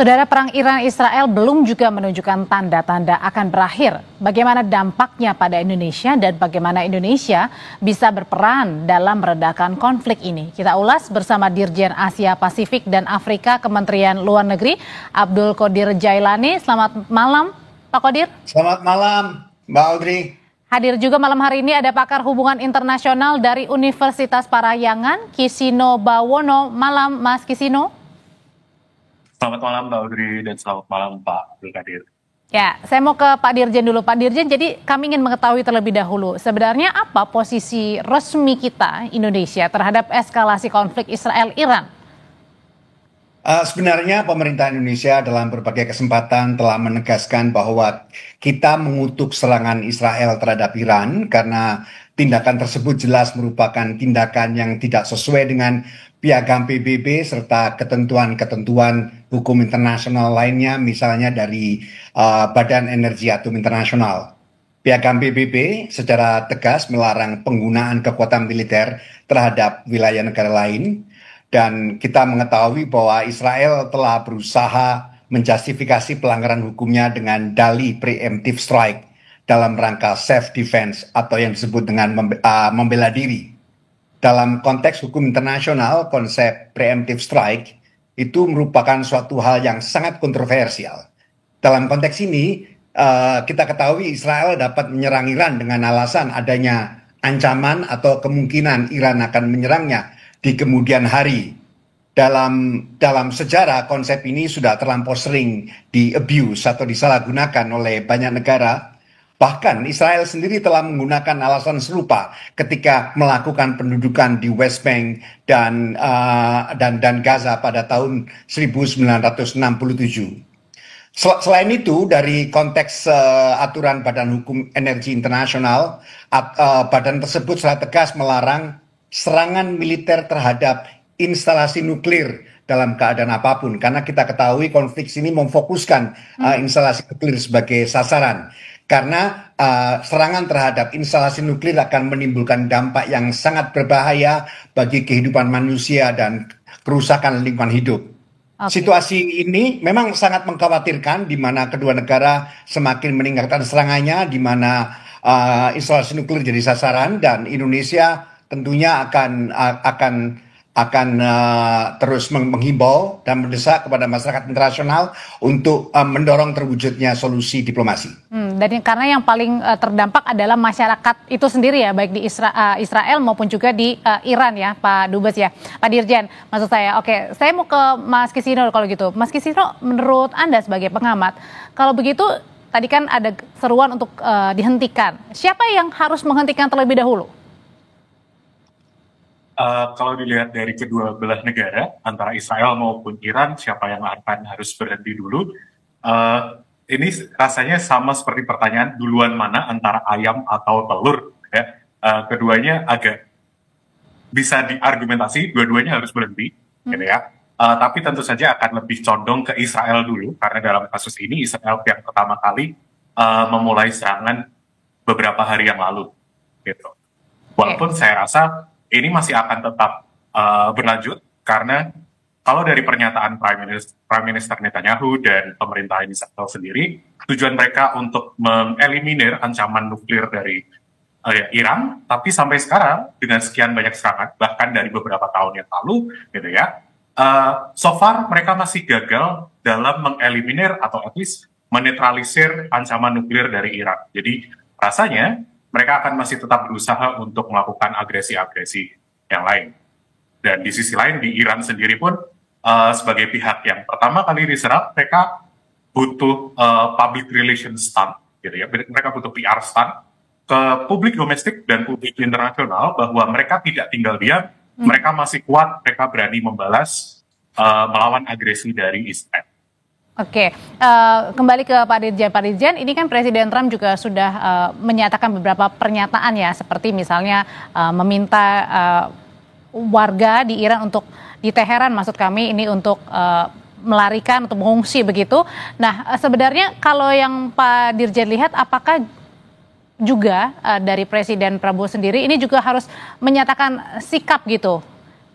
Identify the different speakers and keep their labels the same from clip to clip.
Speaker 1: Saudara, perang Iran-Israel belum juga menunjukkan tanda-tanda akan berakhir. Bagaimana dampaknya pada Indonesia dan bagaimana Indonesia bisa berperan dalam meredakan konflik ini? Kita ulas bersama Dirjen Asia Pasifik dan Afrika Kementerian Luar Negeri, Abdul Qodir Jailani. Selamat malam, Pak Qodir.
Speaker 2: Selamat malam, Mbak Audrey.
Speaker 1: Hadir juga malam hari ini ada pakar hubungan internasional dari Universitas Parahyangan, Kisino Bawono. Malam, Mas Kisino.
Speaker 3: Selamat malam Mbak Audrey dan selamat malam Pak Abdul Qadir.
Speaker 1: Ya, saya mau ke Pak Dirjen dulu. Pak Dirjen, jadi kami ingin mengetahui terlebih dahulu, sebenarnya apa posisi resmi kita, Indonesia, terhadap eskalasi konflik Israel-Iran?
Speaker 2: Sebenarnya pemerintah Indonesia dalam berbagai kesempatan telah menegaskan bahwa kita mengutuk serangan Israel terhadap Iran karena tindakan tersebut jelas merupakan tindakan yang tidak sesuai dengan piagam PBB serta ketentuan-ketentuan hukum internasional lainnya, misalnya dari Badan Energi Atom Internasional. Piagam PBB secara tegas melarang penggunaan kekuatan militer terhadap wilayah negara lain. Dan kita mengetahui bahwa Israel telah berusaha menjustifikasi pelanggaran hukumnya dengan dalih preemptive strike dalam rangka self-defense atau yang disebut dengan membela diri. Dalam konteks hukum internasional, konsep preemptive strike itu merupakan suatu hal yang sangat kontroversial. Dalam konteks ini, kita ketahui Israel dapat menyerang Iran dengan alasan adanya ancaman atau kemungkinan Iran akan menyerangnya di kemudian hari. Dalam sejarah, konsep ini sudah terlampau sering di-abuse atau disalahgunakan oleh banyak negara. Bahkan Israel sendiri telah menggunakan alasan serupa ketika melakukan pendudukan di West Bank dan Gaza pada tahun 1967. Selain itu, dari konteks aturan Badan Hukum Energi Internasional, badan tersebut secara tegas melarang serangan militer terhadap instalasi nuklir dalam keadaan apapun. Karena kita ketahui konflik ini memfokuskan instalasi nuklir sebagai sasaran. Karena serangan terhadap instalasi nuklir akan menimbulkan dampak yang sangat berbahaya bagi kehidupan manusia dan kerusakan lingkungan hidup. Okay. Situasi ini memang sangat mengkhawatirkan, di mana kedua negara semakin meningkatkan serangannya, di mana instalasi nuklir jadi sasaran, dan Indonesia tentunya akan terus menghimbau dan mendesak kepada masyarakat internasional untuk mendorong terwujudnya solusi diplomasi.
Speaker 1: Dan karena yang paling terdampak adalah masyarakat itu sendiri ya, baik di Israel maupun juga di Iran ya, Pak Dubes ya, Pak Dirjen. Maksud saya, oke, saya mau ke Mas Kisino kalau gitu. Mas Kisino, menurut Anda sebagai pengamat, kalau begitu tadi kan ada seruan untuk dihentikan. Siapa yang harus menghentikan terlebih dahulu?
Speaker 3: Kalau dilihat dari kedua belah negara, antara Israel maupun Iran, siapa yang akan harus berhenti dulu? Ini rasanya sama seperti pertanyaan duluan mana antara ayam atau telur. Ya. Keduanya agak bisa diargumentasi, dua-duanya harus berhenti. Gitu ya. Tapi tentu saja akan lebih condong ke Israel dulu, karena dalam kasus ini Israel yang pertama kali memulai serangan beberapa hari yang lalu. Gitu. Walaupun saya rasa ini masih akan tetap berlanjut, karena kalau dari pernyataan Prime Minister Netanyahu dan pemerintah Israel sendiri, tujuan mereka untuk mengeliminir ancaman nuklir dari Iran, tapi sampai sekarang dengan sekian banyak serangan, bahkan dari beberapa tahun yang lalu, gitu ya, so far mereka masih gagal dalam mengeliminir atau at least menetralisir ancaman nuklir dari Iran. Jadi rasanya mereka akan masih tetap berusaha untuk melakukan agresi-agresi yang lain. Dan di sisi lain, di Iran sendiri pun, sebagai pihak yang pertama kali diserang, mereka butuh public relations stunt, gitu ya. Mereka butuh PR stunt ke publik domestik dan publik internasional bahwa mereka tidak tinggal diam, mereka masih kuat, mereka berani membalas melawan agresi dari Israel.
Speaker 1: Oke, kembali ke Pak Dirjen. Pak Dirjen, ini kan Presiden Trump juga sudah menyatakan beberapa pernyataan ya, seperti misalnya meminta warga di Iran untuk, di Teheran maksud kami, ini untuk melarikan atau mengungsi begitu. Nah, sebenarnya kalau yang Pak Dirjen lihat, apakah juga dari Presiden Prabowo sendiri ini juga harus menyatakan sikap gitu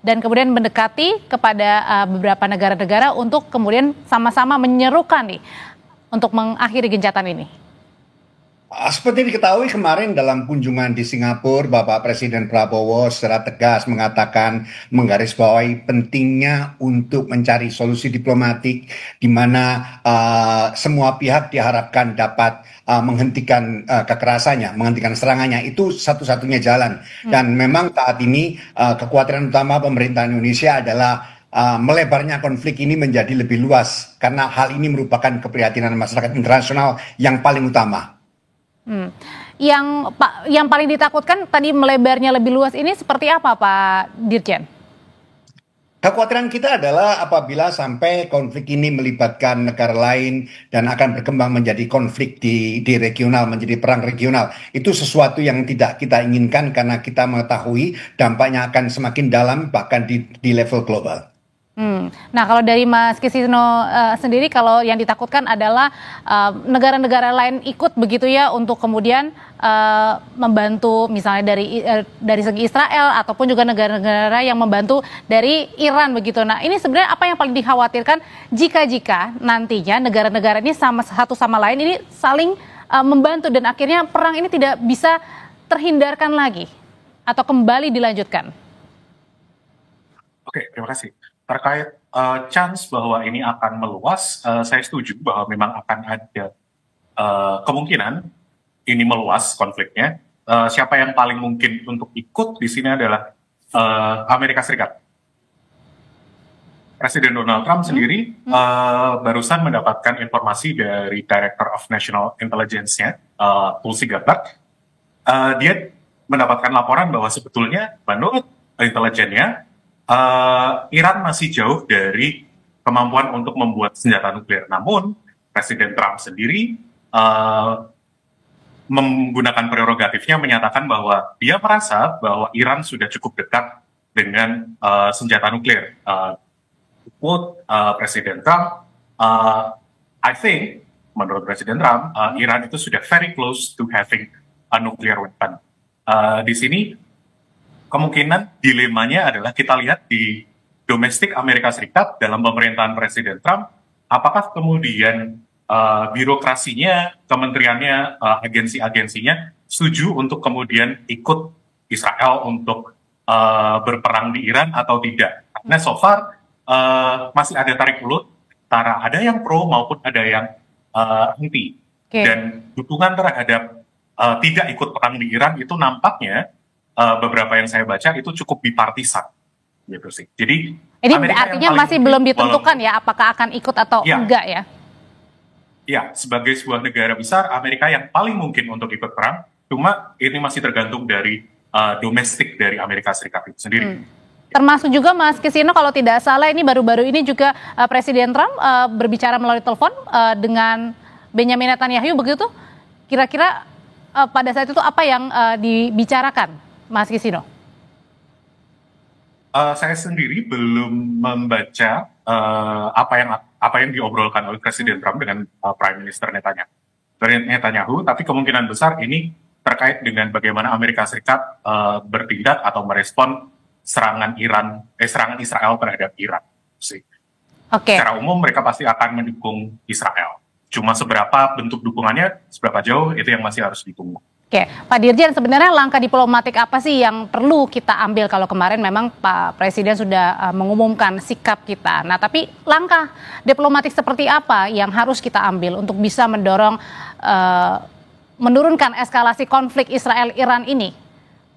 Speaker 1: dan kemudian mendekati kepada beberapa negara-negara untuk kemudian sama-sama menyerukan nih untuk mengakhiri gencatan ini?
Speaker 2: Seperti diketahui kemarin dalam kunjungan di Singapura, Bapak Presiden Prabowo secara tegas mengatakan menggarisbawahi pentingnya untuk mencari solusi diplomatik di mana semua pihak diharapkan dapat menghentikan kekerasannya, menghentikan serangannya. Itu satu-satunya jalan. Dan memang saat ini kekhawatiran utama pemerintah Indonesia adalah melebarnya konflik ini menjadi lebih luas karena hal ini merupakan keprihatinan masyarakat internasional yang paling utama.
Speaker 1: Yang paling ditakutkan tadi melebarnya lebih luas ini seperti apa, Pak Dirjen?
Speaker 2: Kekhawatiran kita adalah apabila sampai konflik ini melibatkan negara lain dan akan berkembang menjadi konflik di regional, menjadi perang regional. Itu sesuatu yang tidak kita inginkan karena kita mengetahui dampaknya akan semakin dalam bahkan di level global.
Speaker 1: Nah, kalau dari Mas Kisino sendiri, kalau yang ditakutkan adalah negara-negara lain ikut begitu ya untuk kemudian membantu misalnya dari segi Israel ataupun juga negara-negara yang membantu dari Iran begitu. Nah, ini sebenarnya apa yang paling dikhawatirkan jika nantinya negara-negara ini satu sama lain ini saling membantu dan akhirnya perang ini tidak bisa terhindarkan lagi atau kembali dilanjutkan?
Speaker 3: Oke, terima kasih. Terkait chance bahwa ini akan meluas, saya setuju bahwa memang akan ada kemungkinan ini meluas konfliknya. Siapa yang paling mungkin untuk ikut di sini adalah Amerika Serikat. Presiden Donald Trump sendiri barusan mendapatkan informasi dari Director of National Intelligence-nya, Tulsi Gabbard. Dia mendapatkan laporan bahwa sebetulnya menurut intelijennya, Iran masih jauh dari kemampuan untuk membuat senjata nuklir. Namun, Presiden Trump sendiri menggunakan prerogatifnya menyatakan bahwa dia merasa bahwa Iran sudah cukup dekat dengan senjata nuklir. Quote Presiden Trump, I think, menurut Presiden Trump, Iran itu sudah very close to having a nuclear weapon. Di sini, kemungkinan dilemanya adalah kita lihat di domestik Amerika Serikat dalam pemerintahan Presiden Trump, apakah kemudian birokrasinya, kementeriannya, agensi-agensinya setuju untuk kemudian ikut Israel untuk berperang di Iran atau tidak. Karena so far masih ada tarik ulur antara ada yang pro maupun ada yang anti. Dan dukungan terhadap tidak ikut perang di Iran itu nampaknya beberapa yang saya baca itu cukup bipartisan, gitu sih. Jadi
Speaker 1: ini artinya masih belum ditentukan ya apakah akan ikut atau enggak ya?
Speaker 3: Ya, sebagai sebuah negara besar, Amerika yang paling mungkin untuk ikut perang, cuma ini masih tergantung dari domestik dari Amerika Serikat itu sendiri.
Speaker 1: Termasuk juga Mas Kisino kalau tidak salah ini baru-baru ini juga Presiden Trump berbicara melalui telepon dengan Benjamin Netanyahu begitu. Kira-kira pada saat itu apa yang dibicarakan? Mas Kisino?
Speaker 3: Saya sendiri belum membaca apa yang diobrolkan oleh Presiden Trump dengan Prime Minister Netanyahu, tapi kemungkinan besar ini terkait dengan bagaimana Amerika Serikat bertindak atau merespon serangan Israel terhadap Iran. Secara umum mereka pasti akan mendukung Israel. Cuma seberapa bentuk dukungannya, seberapa jauh itu yang masih harus ditunggu.
Speaker 1: Oke, Pak Dirjen, sebenarnya langkah diplomatik apa sih yang perlu kita ambil kalau kemarin memang Pak Presiden sudah mengumumkan sikap kita. Nah, tapi langkah diplomatik seperti apa yang harus kita ambil untuk bisa mendorong menurunkan eskalasi konflik Israel-Iran ini?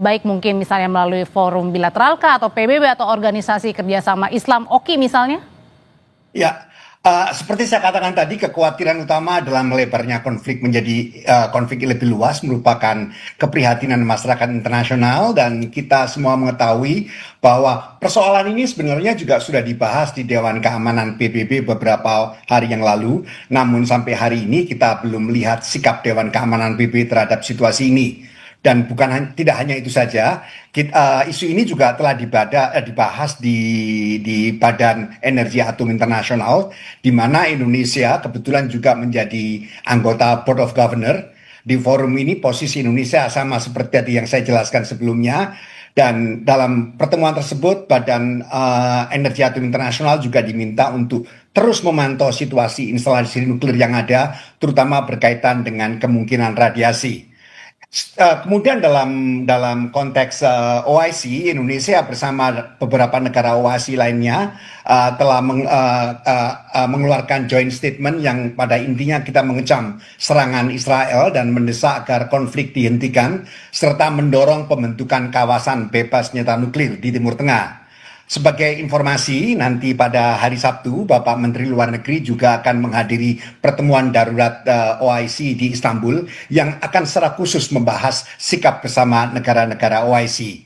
Speaker 1: Baik mungkin misalnya melalui forum bilateral kah atau PBB atau organisasi kerjasama Islam OKI misalnya?
Speaker 2: Ya. Seperti saya katakan tadi, kekhawatiran utama adalah melebarnya konflik menjadi konflik lebih luas, merupakan keprihatinan masyarakat internasional, dan kita semua mengetahui bahwa persoalan ini sebenarnya juga sudah dibahas di Dewan Keamanan PBB beberapa hari yang lalu. Namun sampai hari ini kita belum melihat sikap Dewan Keamanan PBB terhadap situasi ini. Dan tidak hanya itu saja, isu ini juga telah dibahas di Badan Energi Atom Internasional, di mana Indonesia kebetulan juga menjadi anggota Board of Governor. Di forum ini posisi Indonesia sama seperti tadi yang saya jelaskan sebelumnya, Dan dalam pertemuan tersebut, Badan Energi Atom Internasional juga diminta untuk terus memantau situasi instalasi nuklir yang ada, terutama berkaitan dengan kemungkinan radiasi. Kemudian dalam konteks OIC, Indonesia bersama beberapa negara OIC lainnya telah mengeluarkan joint statement yang pada intinya kita mengecam serangan Israel dan mendesak agar konflik dihentikan serta mendorong pembentukan kawasan bebas senjata nuklir di Timur Tengah. Sebagai informasi, nanti pada hari Sabtu, Bapak Menteri Luar Negeri juga akan menghadiri pertemuan darurat OIC di Istanbul yang akan secara khusus membahas sikap bersama negara-negara OIC.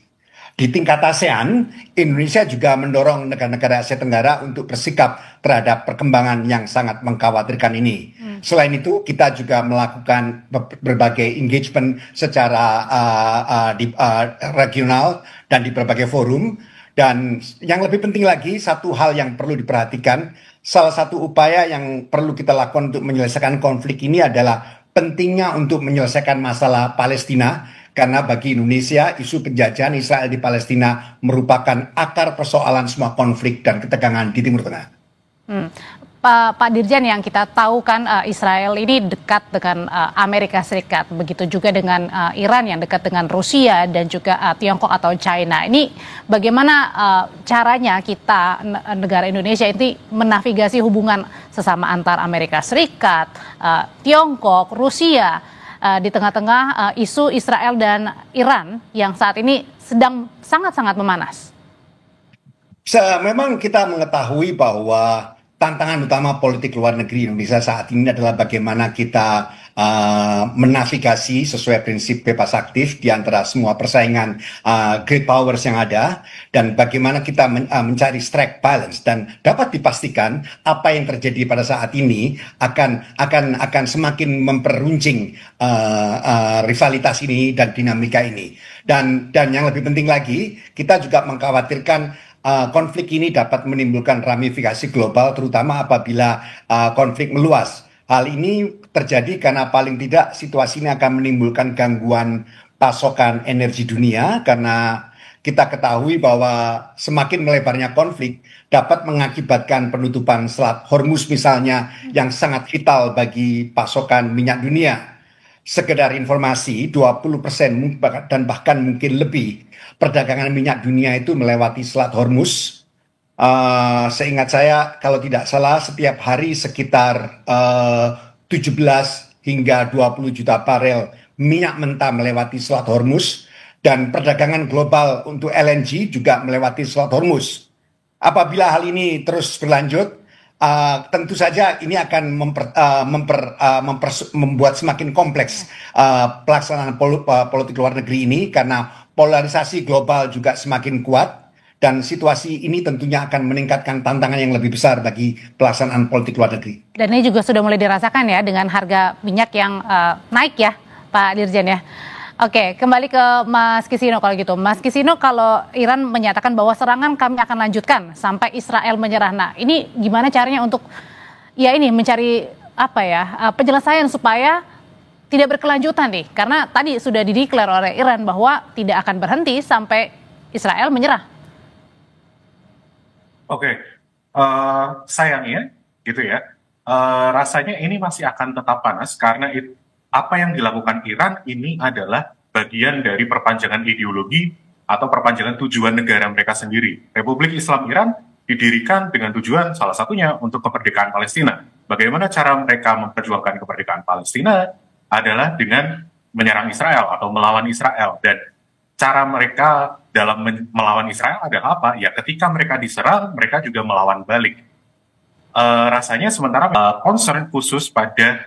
Speaker 2: Di tingkat ASEAN, Indonesia juga mendorong negara-negara Asia Tenggara untuk bersikap terhadap perkembangan yang sangat mengkhawatirkan ini. Selain itu, kita juga melakukan berbagai engagement secara regional dan di berbagai forum. Dan yang lebih penting lagi, satu hal yang perlu diperhatikan, salah satu upaya yang perlu kita lakukan untuk menyelesaikan konflik ini adalah pentingnya untuk menyelesaikan masalah Palestina, karena bagi Indonesia, isu penjajahan Israel di Palestina merupakan akar persoalan semua konflik dan ketegangan di Timur Tengah.
Speaker 1: Pak Dirjen, yang kita tahu kan Israel ini dekat dengan Amerika Serikat, begitu juga dengan Iran yang dekat dengan Rusia dan juga Tiongkok atau China. Ini bagaimana caranya kita negara Indonesia ini menavigasi hubungan sesama antar Amerika Serikat, Tiongkok, Rusia di tengah-tengah isu Israel dan Iran yang saat ini sedang sangat-sangat memanas?
Speaker 2: Memang kita mengetahui bahwa tantangan utama politik luar negeri Indonesia saat ini adalah bagaimana kita menavigasi sesuai prinsip bebas aktif di antara semua persaingan great powers yang ada, dan bagaimana kita mencari strike balance. Dan dapat dipastikan apa yang terjadi pada saat ini akan semakin memperuncing rivalitas ini dan dinamika ini. Dan yang lebih penting lagi, kita juga mengkhawatirkan konflik ini dapat menimbulkan ramifikasi global, terutama apabila konflik meluas. Hal ini terjadi karena paling tidak situasi ini akan menimbulkan gangguan pasokan energi dunia, karena kita ketahui bahwa semakin melebarnya konflik dapat mengakibatkan penutupan Selat Hormuz misalnya, yang sangat vital bagi pasokan minyak dunia. Sekedar informasi, 20% dan bahkan mungkin lebih perdagangan minyak dunia itu melewati Selat Hormuz. Seingat saya, kalau tidak salah, setiap hari sekitar 17 hingga 20 juta barel minyak mentah melewati Selat Hormuz, dan perdagangan global untuk LNG juga melewati Selat Hormuz. Apabila hal ini terus berlanjut, tentu saja ini akan membuat semakin kompleks pelaksanaan politik luar negeri ini, karena polarisasi global juga semakin kuat, dan situasi ini tentunya akan meningkatkan tantangan yang lebih besar bagi pelaksanaan politik luar negeri.
Speaker 1: Dan ini juga sudah mulai dirasakan ya dengan harga minyak yang naik ya, Pak Dirjen ya. Oke, kembali ke Mas Kisino kalau gitu. Mas Kisino, kalau Iran menyatakan bahwa serangan kami akan lanjutkan sampai Israel menyerah. Nah, ini gimana caranya untuk mencari penyelesaian supaya tidak berkelanjutan nih? Karena tadi sudah dideklar oleh Iran bahwa tidak akan berhenti sampai Israel menyerah.
Speaker 3: Oke, sayangnya gitu ya, rasanya ini masih akan tetap panas karena apa yang dilakukan Iran ini adalah bagian dari perpanjangan ideologi atau perpanjangan tujuan negara mereka sendiri. Republik Islam Iran didirikan dengan tujuan salah satunya untuk kemerdekaan Palestina. Bagaimana cara mereka memperjuangkan kemerdekaan Palestina adalah dengan menyerang Israel atau melawan Israel. Dan cara mereka dalam melawan Israel adalah apa? Ya, ketika mereka diserang, mereka juga melawan balik. Rasanya sementara concern khusus pada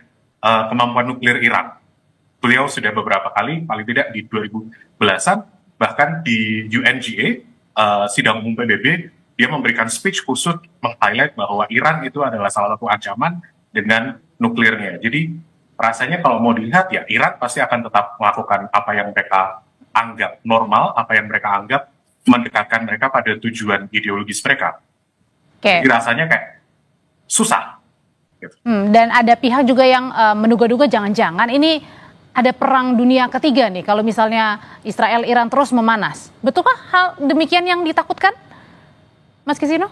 Speaker 3: kemampuan nuklir Iran. Beliau sudah beberapa kali, paling tidak di 2010-an, bahkan di UNGA, sidang umum PBB, dia memberikan speech khusus meng-highlight bahwa Iran itu adalah salah satu ancaman dengan nuklirnya. Jadi rasanya kalau mau dilihat ya, Iran pasti akan tetap melakukan apa yang mereka anggap normal, apa yang mereka anggap mendekatkan mereka pada tujuan ideologis mereka. Jadi rasanya kayak susah.
Speaker 1: Dan ada pihak juga yang menduga-duga jangan-jangan ini ada perang dunia ketiga nih kalau misalnya Israel-Iran terus memanas. Betulkah hal demikian yang ditakutkan, Mas Kisino?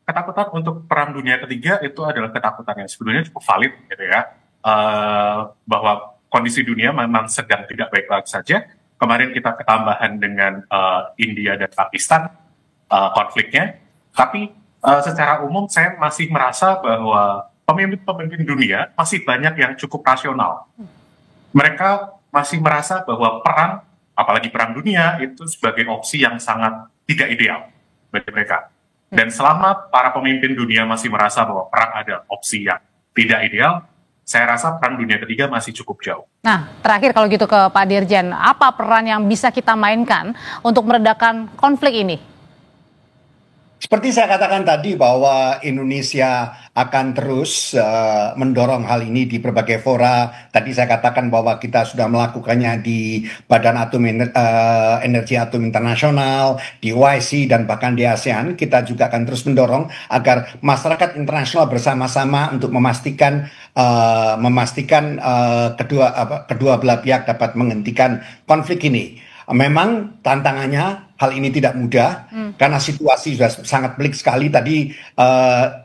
Speaker 3: Ketakutan untuk perang dunia ketiga itu adalah ketakutan yang sebetulnya cukup valid gitu ya. Bahwa kondisi dunia memang sedang tidak baik-baik saja. Kemarin kita ketambahan dengan India dan Pakistan konfliknya. Tapi secara umum saya masih merasa bahwa pemimpin-pemimpin dunia masih banyak yang cukup rasional. Mereka masih merasa bahwa perang, apalagi perang dunia, itu sebagai opsi yang sangat tidak ideal bagi mereka. Dan selama para pemimpin dunia masih merasa bahwa perang ada opsi yang tidak ideal, saya rasa perang dunia ketiga masih cukup jauh.
Speaker 1: Nah, terakhir kalau gitu ke Pak Dirjen, apa peran yang bisa kita mainkan untuk meredakan konflik ini?
Speaker 2: Seperti saya katakan tadi bahwa Indonesia akan terus mendorong hal ini di berbagai fora. Tadi saya katakan bahwa kita sudah melakukannya di Badan Energi Atom Internasional, di OIC, dan bahkan di ASEAN. Kita juga akan terus mendorong agar masyarakat internasional bersama-sama untuk memastikan kedua belah pihak dapat menghentikan konflik ini. Memang tantangannya hal ini tidak mudah karena situasi sudah sangat pelik sekali. Tadi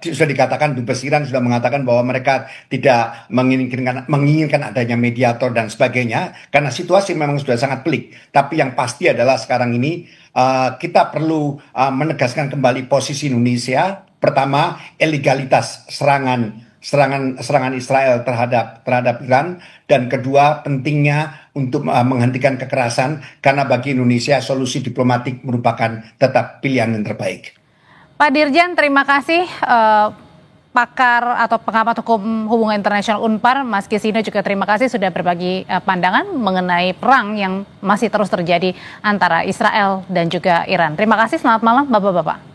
Speaker 2: sudah dikatakan Dubes Iran sudah mengatakan bahwa mereka tidak menginginkan adanya mediator dan sebagainya karena situasi memang sudah sangat pelik. Tapi yang pasti adalah sekarang ini kita perlu menegaskan kembali posisi Indonesia. Pertama, ilegalitas serangan Israel terhadap Iran, dan kedua pentingnya untuk menghentikan kekerasan karena bagi Indonesia solusi diplomatik merupakan tetap pilihan yang terbaik.
Speaker 1: Pak Dirjen, terima kasih. Pakar atau pengamat hukum hubungan internasional UNPAR, Mas Kisino, juga terima kasih sudah berbagi pandangan mengenai perang yang masih terus terjadi antara Israel dan juga Iran. Terima kasih, selamat malam Bapak-Bapak.